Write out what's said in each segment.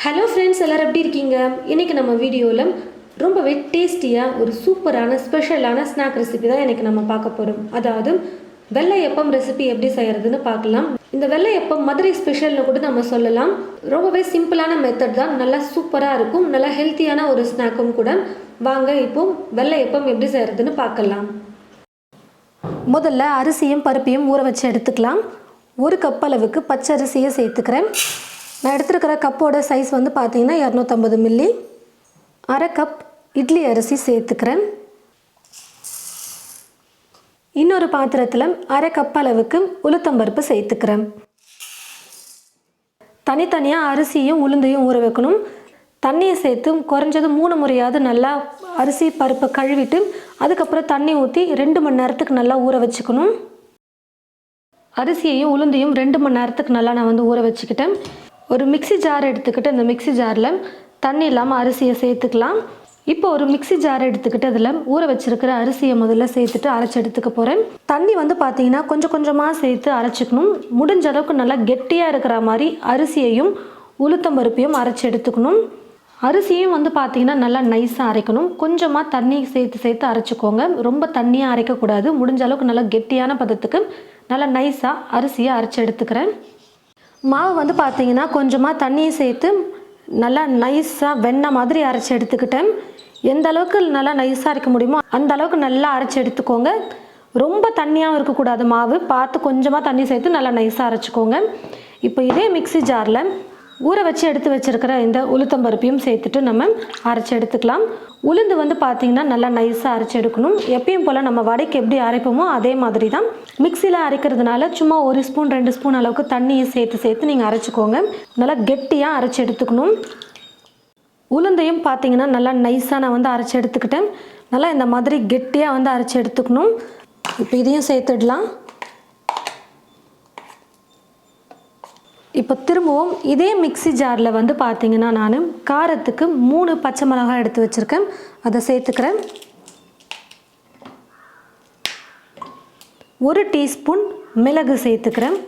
Hello friends, எல்லோரும் எப்படி இருக்கீங்க? இன்றைக்கி நம்ம வீடியோவில் ரொம்பவே டேஸ்டியாக ஒரு சூப்பரான ஸ்பெஷலான ஸ்நாக் ரெசிபி தான் இன்றைக்கி நம்ம பார்க்க போகிறோம். அதாவது வெள்ளையப்பம் ரெசிபி எப்படி செய்கிறதுன்னு பார்க்கலாம். இந்த வெள்ளையப்பம் மதுரை ஸ்பெஷல்னு கூட நம்ம சொல்லலாம். ரொம்பவே சிம்பிளான மெத்தட் தான், நல்லா சூப்பராக இருக்கும், நல்லா ஹெல்த்தியான ஒரு ஸ்நாக்கும் கூட. வாங்க இப்போ வெள்ளையப்பம் எப்படி செய்கிறதுன்னு பார்க்கலாம். முதல்ல அரிசியும் பருப்பையும் ஊற வச்சு எடுத்துக்கலாம். 1 கப் அளவுக்கு பச்சரிசியை சேர்த்துக்கிறேன். நான் எடுத்துருக்கிற கப்போட சைஸ் வந்து பார்த்தீங்கன்னா 250 மில்லி. 1/2 கப் இட்லி அரிசி சேர்த்துக்கிறேன். இன்னொரு பாத்திரத்தில் 1/2 கப் அளவுக்கு உளுத்தம்பருப்பு சேர்த்துக்கிறேன். தனித்தனியாக அரிசியும் உளுந்தையும் ஊற வைக்கணும். தண்ணியை சேர்த்து குறைஞ்சது 3 முறையாவது நல்லா அரிசி பருப்பை கழுவிட்டு அதுக்கப்புறம் தண்ணி ஊற்றி 2 மணி நேரத்துக்கு நல்லா ஊற வச்சுக்கணும். அரிசியையும் உளுந்தையும் 2 மணி நேரத்துக்கு நல்லா நான் வந்து ஊற வச்சுக்கிட்டேன். ஒரு மிக்சி ஜார் எடுத்துக்கிட்டு இந்த மிக்சி ஜாரில் தண்ணி இல்லாமல் அரிசியை சேர்த்துக்கலாம். இப்போ ஒரு மிக்சி ஜார் எடுத்துக்கிட்டு அதில் ஊற வச்சுருக்கிற அரிசியை முதல்ல சேர்த்துட்டு அரைச்சி எடுத்துக்க போகிறேன். தண்ணி வந்து பார்த்தீங்கன்னா கொஞ்சம் கொஞ்சமாக சேர்த்து அரைச்சிக்கணும். முடிஞ்ச அளவுக்கு நல்லா கெட்டியாக இருக்கிற மாதிரி அரிசியையும் உளுத்தம்பருப்பையும் அரைச்சி எடுத்துக்கணும். அரிசியும் வந்து பார்த்தீங்கன்னா நல்லா நைஸாக அரைக்கணும். கொஞ்சமாக தண்ணி சேர்த்து அரைச்சிக்கோங்க. ரொம்ப தண்ணியாக அரைக்கக்கூடாது. முடிஞ்ச அளவுக்கு நல்லா கெட்டியான பதத்துக்கு நல்லா நைஸாக அரிசியை அரைச்சி எடுத்துக்கிறேன். மாவு வந்து பார்த்தீங்கன்னா கொஞ்சமாக தண்ணியை சேர்த்து நல்லா நைஸாக வெண்ணெய் மாதிரி அரைச்சி எடுத்துக்கிட்டேன். எந்த அளவுக்கு நல்லா நைஸாக அரைக்க முடியுமோ அந்த அளவுக்கு நல்லா அரைச்சி எடுத்துக்கோங்க. ரொம்ப தண்ணியாகவும் இருக்கக்கூடாது. மாவு பார்த்து கொஞ்சமாக தண்ணி சேர்த்து நல்லா நைஸாக அரைச்சிக்கோங்க. இப்போ இதே மிக்சி ஜாரில் ஊற வச்சு எடுத்து வச்சுருக்கிற இந்த உளுத்தம்பருப்பையும் சேர்த்துட்டு நம்ம அரைச்சி எடுத்துக்கலாம். உளுந்து வந்து பார்த்திங்கன்னா நல்லா நைஸாக அரைச்சி எடுக்கணும். எப்பயும் போல் நம்ம வடைக்கு எப்படி அரைப்போமோ அதே மாதிரி தான். மிக்சியில் அரைக்கிறதுனால சும்மா 1 ஸ்பூன் 2 ஸ்பூன் அளவுக்கு தண்ணியை சேர்த்து நீங்கள் அரைச்சிக்கோங்க. நல்லா கெட்டியாக அரைச்சி எடுத்துக்கணும். உளுந்தையும் பார்த்திங்கன்னா நல்லா நைஸாக நான் வந்து அரைச்சி எடுத்துக்கிட்டேன். நல்லா இந்த மாதிரி கெட்டியாக வந்து அரைச்சி எடுத்துக்கணும். இப்போ இதையும் சேர்த்துடலாம். இப்போ திரும்பவும் இதே மிக்சி ஜாரில் வந்து பார்த்திங்கன்னா நான் காரத்துக்கு 3 பச்சை மிளகாய் எடுத்து வச்சுருக்கேன். அதை சேர்த்துக்கிறேன். 1 டீஸ்பூன் மிளகு சேர்த்துக்கிறேன்.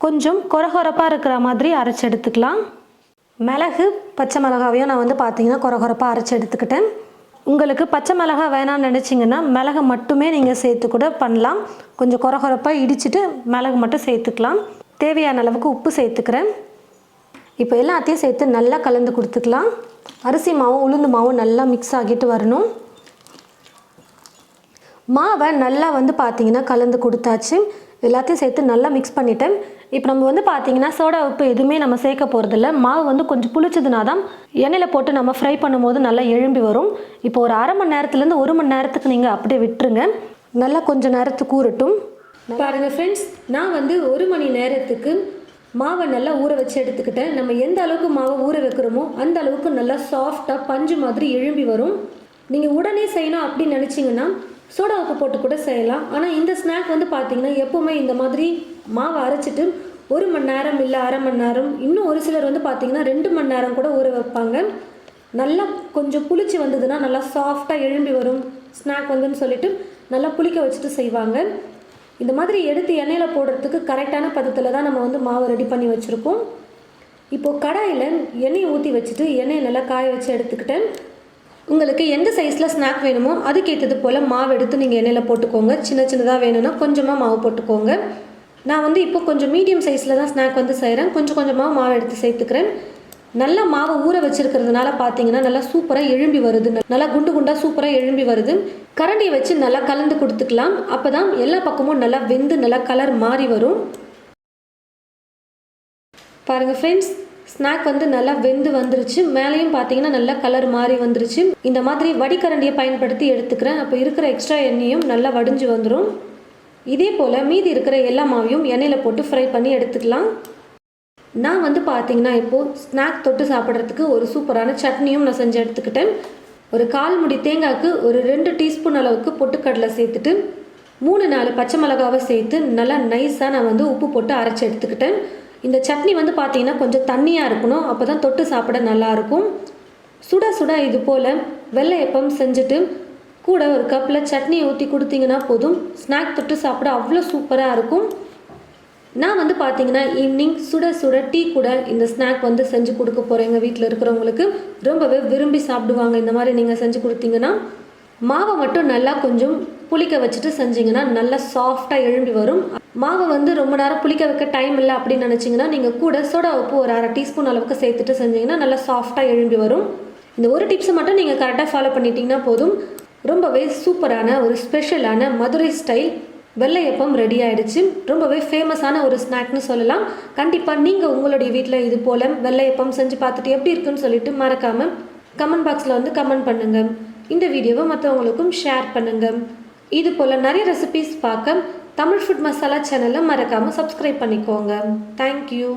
கொஞ்சம் கொரகொரப்பாக இருக்கிற மாதிரி அரைச்சி எடுத்துக்கலாம். மிளகு பச்சை மிளகாவையும் நான் வந்து பார்த்திங்கன்னா கொரகொரப்பாக அரைச்சி எடுத்துக்கிட்டேன். உங்களுக்கு பச்சை மிளகாய் வேணான்னு நினச்சிங்கன்னா மிளகு மட்டுமே நீங்கள் சேர்த்து கூட பண்ணலாம். கொஞ்சம் கொரகொரப்பாக இடிச்சிட்டு மிளகு மட்டும் சேர்த்துக்கலாம். தேவையான அளவுக்கு உப்பு சேர்த்துக்கிறேன். இப்போ எல்லாத்தையும் சேர்த்து நல்லா கலந்து கொடுத்துக்கலாம். அரிசி மாவும் உளுந்து மாவும் நல்லா மிக்ஸ் ஆகிட்டு வரணும். மாவை நல்லா வந்து பார்த்திங்கன்னா கலந்து கொடுத்தாச்சு. எல்லாத்தையும் சேர்த்து நல்லா மிக்ஸ் பண்ணிட்டேன். இப்போ நம்ம வந்து பார்த்திங்கன்னா சோடா உப்பு எதுவுமே நம்ம சேர்க்க போகிறதில்ல. மாவு வந்து கொஞ்சம் புளிச்சதுனா தான் எண்ணெயில் போட்டு நம்ம ஃப்ரை பண்ணும்போது நல்லா எழும்பி வரும். இப்போ ஒரு 1/2 மணி நேரத்துலேருந்து 1 மணி நேரத்துக்கு நீங்கள் அப்படியே விட்டுருங்க. நல்லா கொஞ்சம் நேரத்துக்கு ஊறட்டும். பாருங்கள் ஃப்ரெண்ட்ஸ், நான் வந்து 1 மணி நேரத்துக்கு மாவை நல்லா ஊற வச்சு எடுத்துக்கிட்டேன். நம்ம எந்த அளவுக்கு மாவை ஊற வைக்கிறோமோ அந்த அளவுக்கு நல்லா சாஃப்டாக பஞ்சு மாதிரி எழும்பி வரும். நீங்கள் உடனே செய்யணும் அப்படின்னு நினச்சிங்கன்னா சோடா உப்பு போட்டு கூட செய்யலாம். ஆனால் இந்த ஸ்நாக் வந்து பார்த்திங்கன்னா எப்போவுமே இந்த மாதிரி மாவை அரைச்சிட்டு 1 மணி நேரம் இல்லை 1/2 மணி நேரம், இன்னும் ஒரு சிலர் வந்து பார்த்திங்கன்னா 2 மணி நேரம் கூட ஊற வைப்பாங்க. நல்லா கொஞ்சம் புளிச்சு வந்ததுன்னா நல்லா சாஃப்டாக எழும்பி வரும் ஸ்நாக் வந்துன்னு சொல்லிட்டு நல்லா புளிக்க வச்சுட்டு செய்வாங்க. இந்த மாதிரி எடுத்து எண்ணெயில் போடுறதுக்கு கரெக்டான பதத்தில் தான் நம்ம வந்து மாவு ரெடி பண்ணி வச்சுருக்கோம். இப்போது கடாயில் எண்ணெயை ஊற்றி வச்சுட்டு எண்ணெயை நல்லா காய வச்சு எடுத்துக்கிட்டேன். உங்களுக்கு எந்த சைஸில் ஸ்நாக் வேணுமோ அதுக்கேற்றது போல் மாவு எடுத்து நீங்கள் எண்ணெயில் போட்டுக்கோங்க. சின்னதாக வேணும்னா கொஞ்சமாக மாவு போட்டுக்கோங்க. நான் வந்து இப்போ கொஞ்சம் மீடியம் சைஸில் தான் ஸ்நாக் வந்து செய்கிறேன். கொஞ்சமாக மாவு எடுத்து சேர்த்துக்கிறேன். நல்லா மாவை ஊற வச்சுருக்கிறதுனால பார்த்தீங்கன்னா நல்லா சூப்பராக எழும்பி வருது. நல்லா குண்டு குண்டாக சூப்பராக எழும்பி வருது. கரண்டியை வச்சு நல்லா கலந்து கொடுத்துக்கலாம். அப்போ தான் எல்லா பக்கமும் நல்லா வெந்து நல்லா கலர் மாறி வரும். பாருங்கள் ஃப்ரெண்ட்ஸ், ஸ்நாக் வந்து நல்லா வெந்து வந்துருச்சு. மேலேயும் பார்த்தீங்கன்னா நல்லா கலர் மாறி வந்துருச்சு. இந்த மாதிரி வடிகரண்டியை பயன்படுத்தி எடுத்துக்கிறேன். அப்போ இருக்கிற எக்ஸ்ட்ரா எண்ணெயும் நல்லா வடிஞ்சு வந்துடும். இதே போல் மீதி இருக்கிற எல்லா மாவையும் எண்ணெயில் போட்டு ஃப்ரை பண்ணி எடுத்துக்கலாம். நான் வந்து பார்த்திங்கன்னா இப்போது ஸ்நாக் தொட்டு சாப்பிட்றதுக்கு ஒரு சூப்பரான சட்னியும் நான் செஞ்சு எடுத்துக்கிட்டேன். ஒரு 1/4 முடி தேங்காய்க்கு ஒரு 2 டீஸ்பூன் அளவுக்கு பொட்டுக்கடலை சேர்த்துட்டு 3-4 பச்சை மிளகாவை சேர்த்து நல்லா நைஸாக நான் வந்து உப்பு போட்டு அரைச்சி எடுத்துக்கிட்டேன். இந்த சட்னி வந்து பார்த்திங்கன்னா கொஞ்சம் தண்ணியாக இருக்கணும். அப்போ தான் தொட்டு சாப்பிட நல்லாயிருக்கும். சுட இது போல் வெள்ளையப்பம் செஞ்சுட்டு கூட ஒரு கப்பில் சட்னியை ஊற்றி கொடுத்தீங்கன்னா போதும். ஸ்நாக் தொட்டு சாப்பிட அவ்வளோ சூப்பராக இருக்கும். நான் வந்து பார்த்தீங்கன்னா ஈவினிங் சுட சுட டீ கூட இந்த ஸ்நாக் வந்து செஞ்சு கொடுக்க போகிறேன். எங்கள் வீட்டில் இருக்கிறவங்களுக்கு ரொம்பவே விரும்பி சாப்பிடுவாங்க. இந்த மாதிரி நீங்கள் செஞ்சு கொடுத்தீங்கன்னா மாவை மட்டும் நல்லா கொஞ்சம் புளிக்க வச்சுட்டு செஞ்சிங்கன்னா நல்லா சாஃப்டாக எழும்பி வரும். மாவை வந்து ரொம்ப நேரம் புளிக்க வைக்க டைம் இல்லை அப்படின்னு நினச்சிங்கன்னா நீங்கள் கூட சோடா உப்பு ஒரு 1/2 டீஸ்பூன் அளவுக்கு சேர்த்துட்டு செஞ்சிங்கன்னா நல்லா சாஃப்டாக எழும்பி வரும். இந்த ஒரு டிப்ஸை மட்டும் நீங்கள் கரெக்டாக ஃபாலோ பண்ணிட்டீங்கன்னா போதும். ரொம்பவே சூப்பரான ஒரு ஸ்பெஷலான மதுரை ஸ்டைல் வெள்ளையப்பம் ரெடி ஆகிடுச்சு. ரொம்பவே ஃபேமஸான ஒரு ஸ்நாக்னு சொல்லலாம். கண்டிப்பாக நீங்கள் உங்களுடைய வீட்டில் இது போல் வெள்ளையப்பம் செஞ்சு பார்த்துட்டு எப்படி இருக்குன்னு சொல்லிட்டு மறக்காமல் கமெண்ட் பாக்ஸில் வந்து கமெண்ட் பண்ணுங்கள். இந்த வீடியோவை மற்றவங்களுக்கும் ஷேர் பண்ணுங்கள். இது போல் நிறைய ரெசிபீஸ் பார்க்க தமிழ் ஃபுட் மசாலா சேனலை மறக்காமல் சப்ஸ்கிரைப் பண்ணிக்கோங்க. தேங்க்யூ.